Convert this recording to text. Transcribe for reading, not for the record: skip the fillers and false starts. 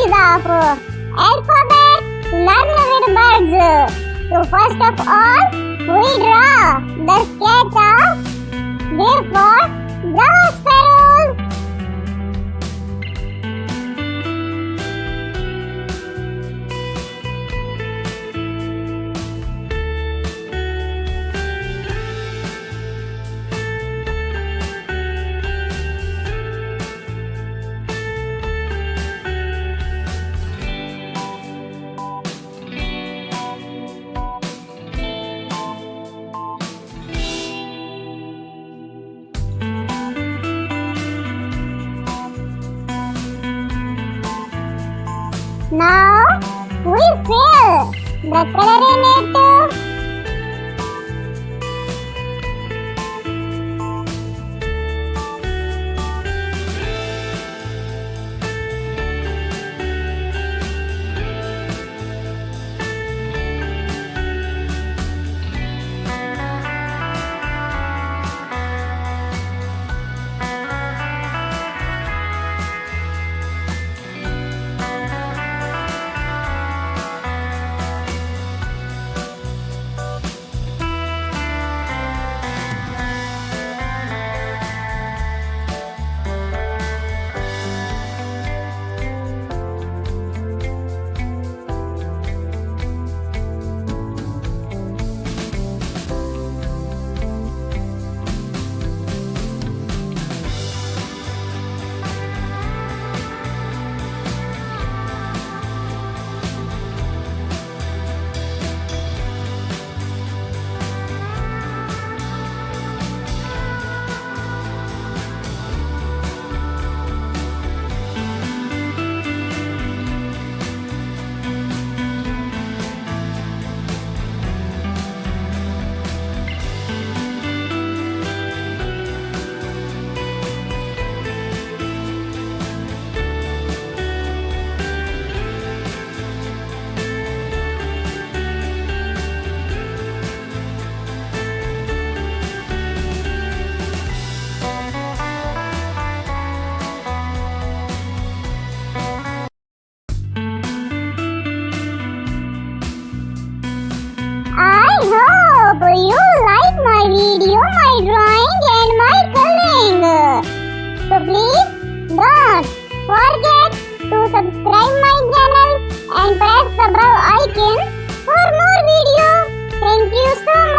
series of alphabet learn with birds. So first of all, we draw the sketch of therefore Java Sparrow. Now we fill the color in it. I hope you like my video, my drawing and my coloring. So please don't forget to subscribe my channel and press the bell icon for more videos. Thank you so much.